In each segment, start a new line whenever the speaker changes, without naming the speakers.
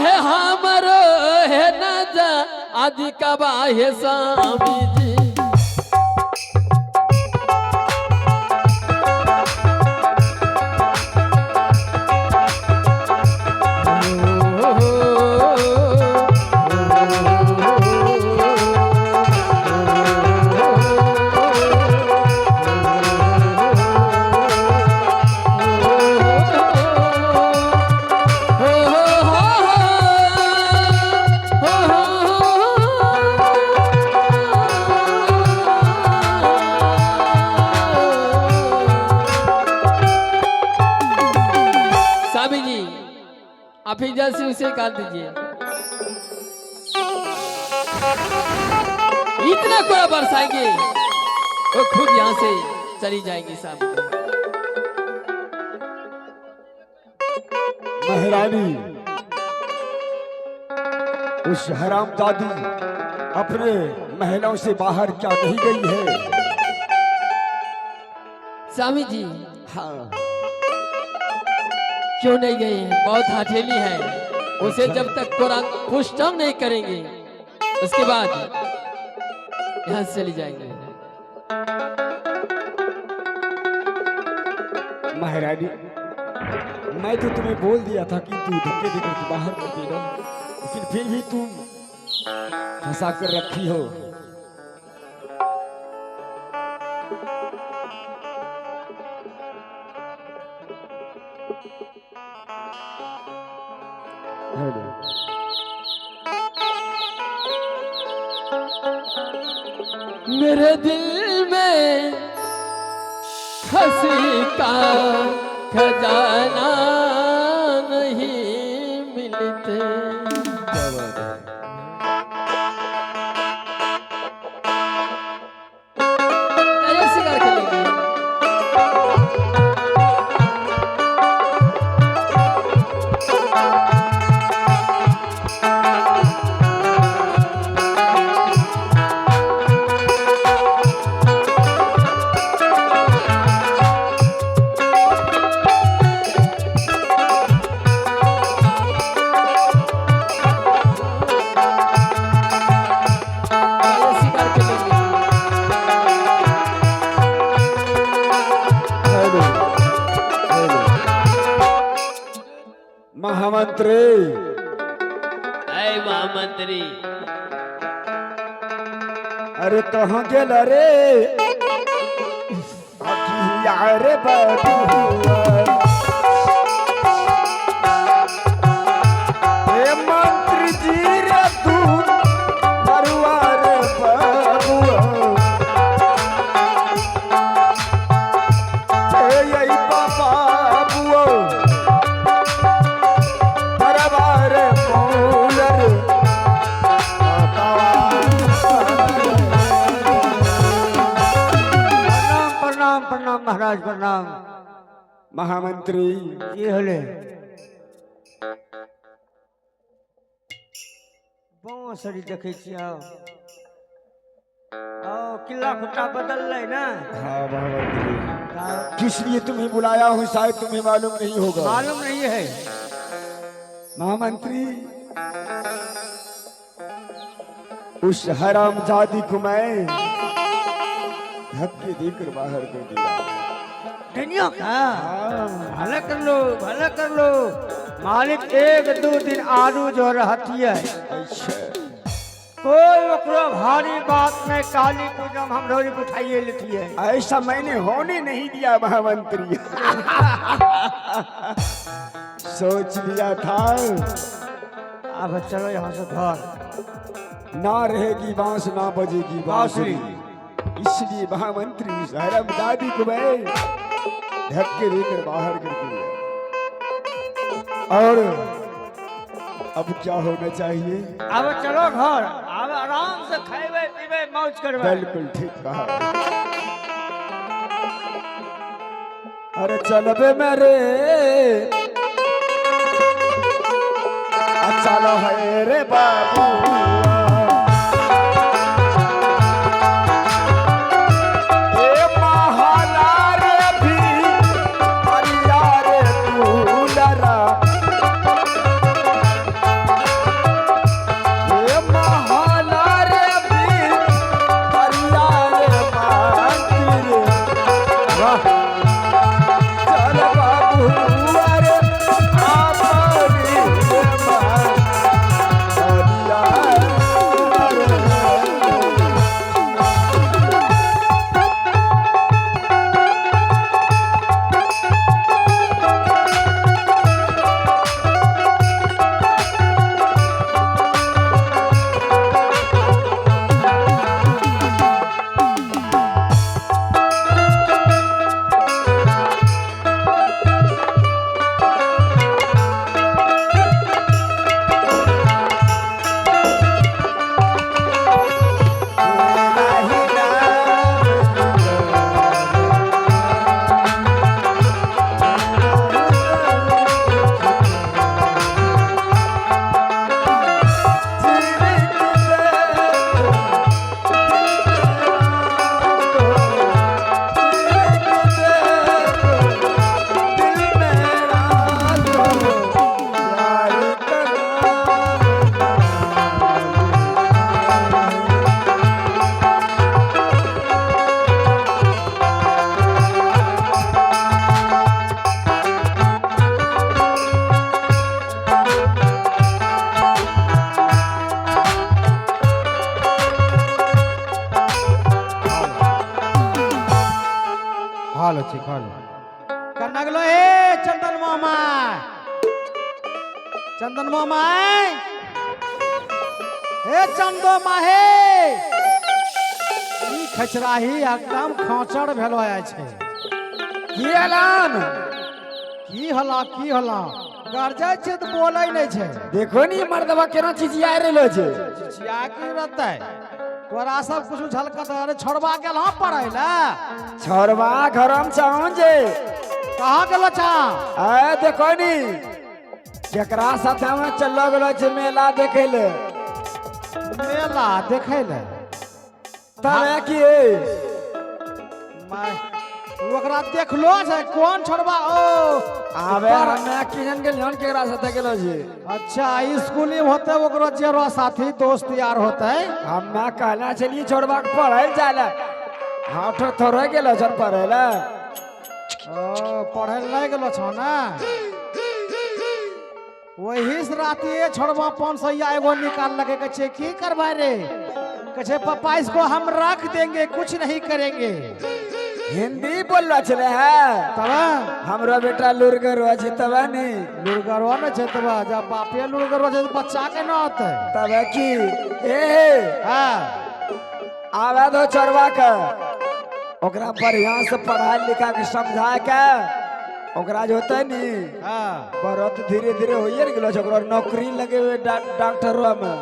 है हमरो है न जा आदि कबा है स्वामी जी। आप ही जैसे उसे काट दीजिए। इतना कोड़ा बरसाएंगे वो खुद यहाँ से चली जाएंगी साहब।
महारानी उस हरामजादी अपने महलों से बाहर क्या नहीं गई है?
स्वामी जी
हाँ
क्यों नहीं गई है? बहुत हठेली है। उसे जब तक कुरान पुष्ट नहीं करेंगे उसके बाद यहाँ से चली जाएंगे।
महारानी मैं तो तुम्हें बोल दिया था कि तू धक्के देकर के बाहर कर देगा, लेकिन फिर भी तुम फंसा कर रखी हो।
मेरे दिल में हंसी का खजाना नहीं मिलते। शिकार खेलेंगे।
महामंत्री
महामंत्री
अरे कहाँ गेल रे रे बाबू मंत्री जी रे तू मरुआ रे बाबू यही बाबू महाराज प्रणाम। महामंत्री ये हले बांसुरी देखे छियै किला खुट्टा बदल रहे ना। हाँ महामंत्री किस लिए तुम्हें बुलाया हूँ शायद तुम्हें मालूम नहीं होगा। मालूम नहीं है महामंत्री, उस हरामजादी को मैं धक्के देकर बाहर कर दिया। दुनिया का भला कर लो, भला कर लो। मालिक एक दो दिन आलू जो रहती है। अच्छा कोई ओकरो भारी बात में काली पूजा हम रोरी उठाइए लेती है। ऐसा मैंने होने नहीं दिया महामंत्री। सोच लिया था अब चलो यहाँ से घर ना रहेगी बांस ना बजेगी बांसुरी, इसलिए महामंत्री हरामजादी को मैं धक्के देकर बाहर कर दिया। और अब क्या होना चाहिए? अब चलो घर, अब आराम से खाइबे पीबे मौज करबे। बिल्कुल ठीक कहा। अरे चलबे मेरे चलो है रे बाबू बच्ची खोल करना गलो ए चंदन मामा ए चंदो माहे ई खचराही एकदम खाचड़ भेलो आय छे
की एलान
की हला गरजे छे तो बोलै नै छे
देखो नी मर्दवा केना चिचिया रहलो छे
चिचिया की रहतै तोरा सब कुछ झलकत अरे छोड़वा गेल हां पढ़ै ला
छोरवा घरम चाहूं जे
कहां गेलो छा
ए देखो नी केकरा साथे में चलो गेलो छे मेला देखे ले
मेला देखै ले
तबे की
मैं ओकरा देखलो छै कोन छोड़वा ओ
आबे हमे किजन गेल हन केकरा साथे गेलो छे
अच्छा स्कूल में होते ओकरो जेरो साथी दोस्त यार होते
हमे कहला चलिए छोड़वा के पढ़ै जाले हां थोड़े गेलो छन पढ़ै ले
ओ पढ़ै ले गेलो छ ना वही से रातिए छोड़वा 500 एगो निकाल लगे के छे की करबा रे कहे पापा इसको हम रख देंगे कुछ नहीं करेंगे
हिंदी बोललो छले है
तब
हमरो बेटा लुरगर छे तब नी
लुरगरवा न छे तब जब बापे लुरगरवा छे तो बच्चा के न होते
तब की ए
हां
आवे दो चरवा के ओकरा बढ़िया से पढ़ा लिखा के समझा के ओकरा जो होते नी
हां
बरत धीरे धीरे होइए गेलो छ ओकरा नौकरी लगे हुए डॉक्टरवा में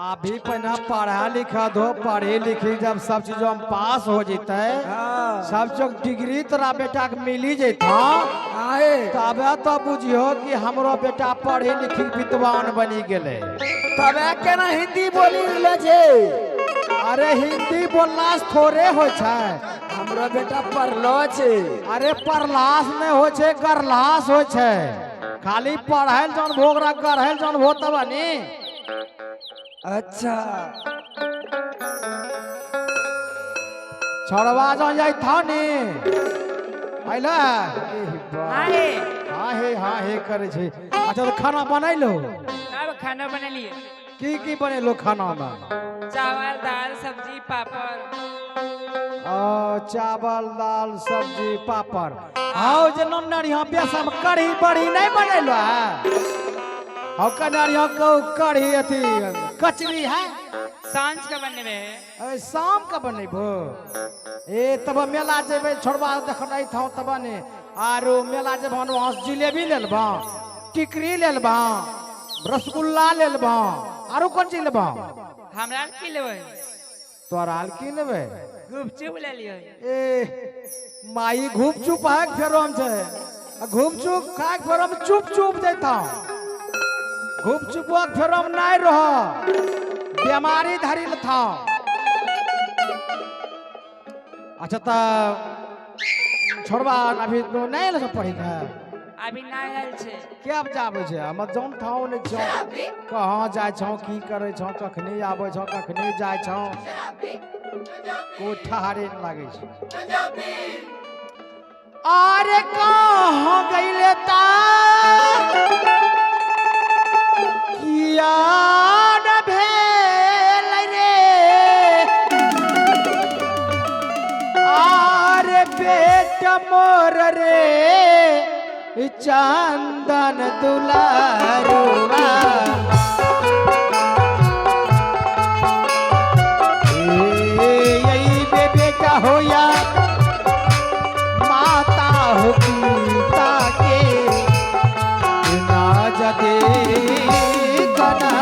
अभी पहना पढ़ा लिखा दो पढ़ी लिखी जब सब चीज में पास हो जैते
हां
सब चीज डिग्री तोरा बेटा के मिली जैता
आए
तबे तो बुझियो कि हमरो बेटा पढ़ी लिखी विद्वान बनी गेले
तबे केना हिंदी बोली ले छे
अरे हिंदी बोलना से थोड़े हो छै
हमरो बेटा पढ़लो छे
अरे पढ़लास नहीं हो छै गरलास हो छै खाली पढ़ैल जन भोगरा गढ़ैल जन हो तब नी
अच्छा
छोड़वा जो जाई था नी आइला हाँ हे करे छे अच्छा तो खाना बनैलो
अब खाना बना लिए
की बनेलो खाना में
चावल दाल सब्जी पापड़
चावल दाल सब्जी पापड़ आओ जे नन्नर यहाँ बेसम कढ़ी बड़ी नहीं बनेलो है और कन्नर यहाँ को कढ़ी अथी कचरी है
सांझ का बनने में है
शाम का बनेबो ए तब मेला जेबे छोड़वा देखनै था तब ने आरो मेला जेब वहां जिलेबी लेलबा टिकरी लेलबा रसगुल्ला लेलबा आरो कोन चीज लेबा
हमरा की लेबै
तोरा की लेबे
गुपचुप ले लियो
ए माई घुपचुप है फेरोम छे घुपचुप खा के फेरोम चुप चुप जैता घुपचुप फेरोम नहीं रह बीमारी धरी था अच्छा ता छोड़वा अभी तो नहीं लगे पढ़ी का
अभी ना आयल छे
क्या जाबे छे हम जौन थाओ ने छौ कहां जाय छौ की करे छौ कखनी आबे छौ कखनी जाय छौ को ठहरे न लागे छे अरे कहां गइले ता किया न भेल रे आरे पेट मोर रे चंदन दुलारुआ यही बेटा हो या माता हो पिता के ना जदे कना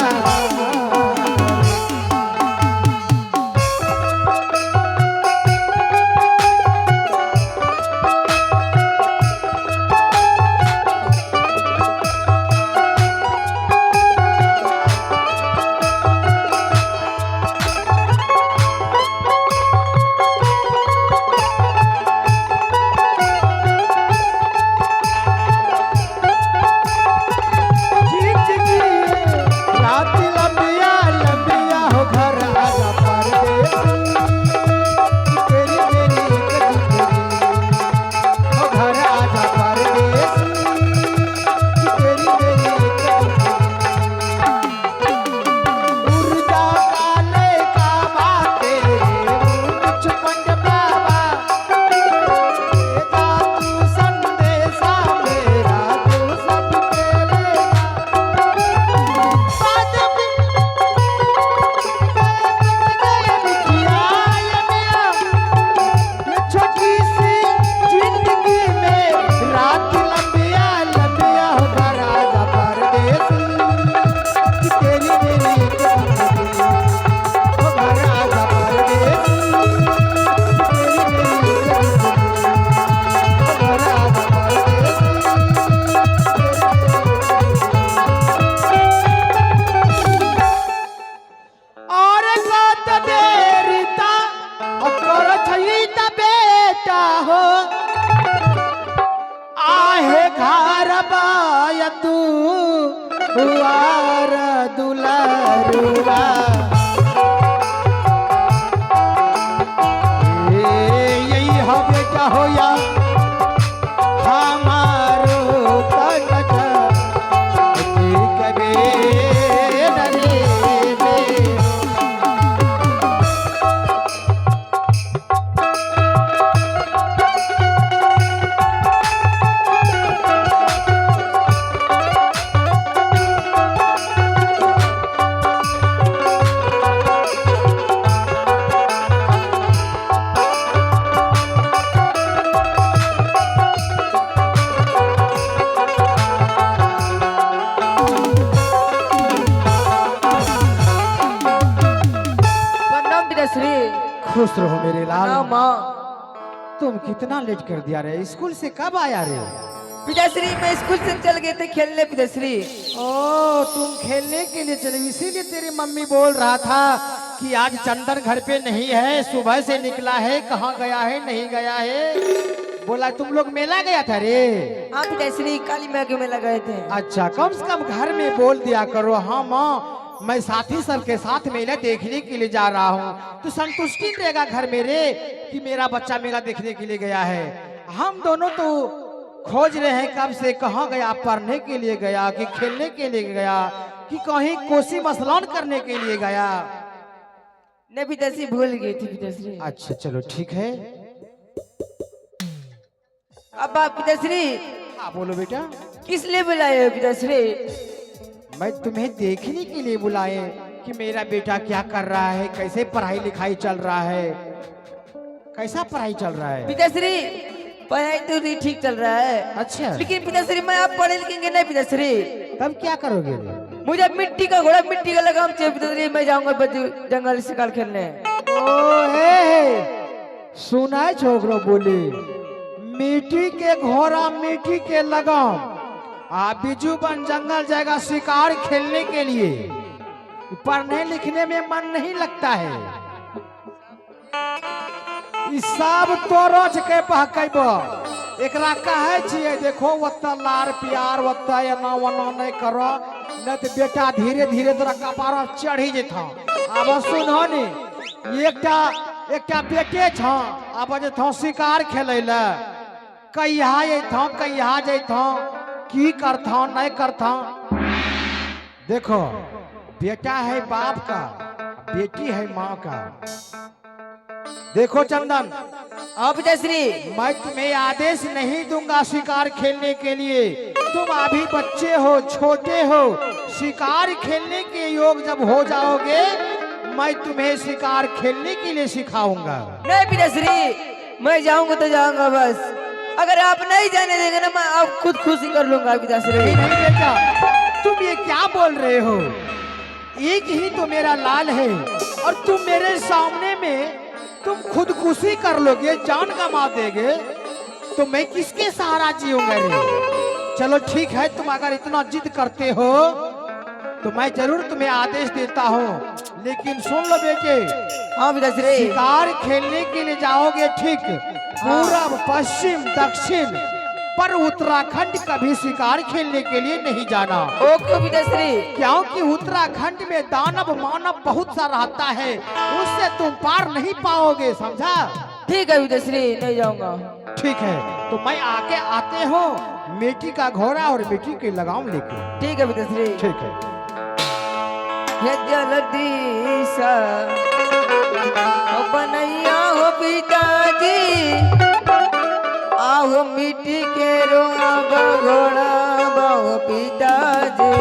हुआर दुलारुआ यही हो बेटा हो या हमारो कलच कबे डरे
प्रणाम पिताश्री।
खुश रहो मेरे लाल।
हाँ माँ।
तुम कितना लेट कर दिया रे, स्कूल से कब आया रे?
पिताश्री मैं स्कूल से चल गए थे खेलने पिताश्री।
ओ तुम खेलने के लिए चले, इसीलिए तेरी मम्मी बोल रहा था कि आज चंदन घर पे नहीं है, सुबह से निकला है, कहाँ गया है नहीं गया है। बोला तुम लोग मेला गया था रे।
हाँ पिताश्री काली माँ के मेला गए थे।
अच्छा कम से कम घर में बोल दिया करो, हाँ माँ मैं साथी सब के साथ मेला देखने के लिए जा रहा हूँ, तो संतुष्टि रहेगा घर मेरे कि मेरा बच्चा मेला देखने के लिए गया है। हम दोनों तो खोज रहे हैं कब से, कहाँ गया, पढ़ने के लिए गया कि खेलने के लिए गया कि कहीं कोसी मसलान करने के लिए गया।
नहीं पिताश्री भूल गई थी पिताश्री।
अच्छा चलो ठीक है।
अब आप पिताश्री
हाँ बोलो बेटा।
किस लिए बुलाए हो पिताश्री?
मैं तुम्हें देखने के लिए बुलाए कि मेरा बेटा क्या कर रहा है, कैसे पढ़ाई लिखाई चल रहा है, कैसा पढ़ाई चल रहा है।
पिताश्री पढ़ाई तो नहीं ठीक चल रहा है।
अच्छा
लेकिन पिताश्री मैं आप पढ़े लिखेंगे नहीं पिताश्री।
तब क्या करोगे?
मुझे मिट्टी का घोड़ा मिट्टी का लगाम चाहिए पिताश्री। मैं जाऊंगा जंगल शिकार खेलने।
ओ हे सुना है छोकरो बोली, मिट्टी के घोड़ा मिट्टी के लगाम, बिजू बन जंगल जाएगा शिकार खेलने के लिए, पढ़ने लिखने में मन नहीं लगता है। ई सब तो रोज के पहकैब एकरा कहे छिए देखो वत्ता लार प्यार वत्ता एना वना नहीं करो, नहीं तो बेटा धीरे धीरे तोरा कपार चढ़ी जेथा। अब सुनो नी एकटा बेटे छ, अब जेथा शिकार खेलै ले, कहिया अइथा कहिया जइथा, की करथा नहीं करथा। देखो बेटा है बाप का, बेटी है माँ का। देखो चंदन
हाँ पिताश्री
मैं तुम्हें आदेश नहीं दूंगा शिकार खेलने के लिए, तुम अभी बच्चे हो, छोटे हो, शिकार खेलने के योग जब हो जाओगे मैं तुम्हें शिकार खेलने के लिए सिखाऊंगा।
नहीं पिताश्री मैं जाऊंगा तो जाऊंगा बस, अगर आप नहीं जाने देंगे ना मैं आप खुद खुशी कर लूंगा पिताश्री।
नहीं बेटा तुम ये क्या बोल रहे हो, एक ही तो मेरा लाल है और तुम मेरे सामने में तुम खुदकुशी कर लोगे, जान गंवा देगे तो मैं किसके सहारा जीऊंगा रे। चलो ठीक है तुम अगर इतना जिद करते हो तो मैं जरूर तुम्हें आदेश देता हूँ, लेकिन सुन लो बेटे।
हाँ पिताश्री
शिकार खेलने के लिए जाओगे ठीक, पूरब पश्चिम दक्षिण, पर उत्तराखंड कभी शिकार खेलने के लिए नहीं जाना।
ओके पिताश्री।
क्योंकि उत्तराखंड में दानव मानव बहुत सा रहता है, उससे तुम पार नहीं पाओगे, समझा।
ठीक है पिताश्री नहीं जाऊंगा।
ठीक है तो मैं आके आते हो मिट्टी का घोड़ा और मिट्टी के लगाम लेके।
ठीक है पिताश्री।
ठीक है।
हे जलदीसा ओ बनैया हो पिताजी, आओ मिट्टी के रोआ घोड़ा बाओ पिताजी।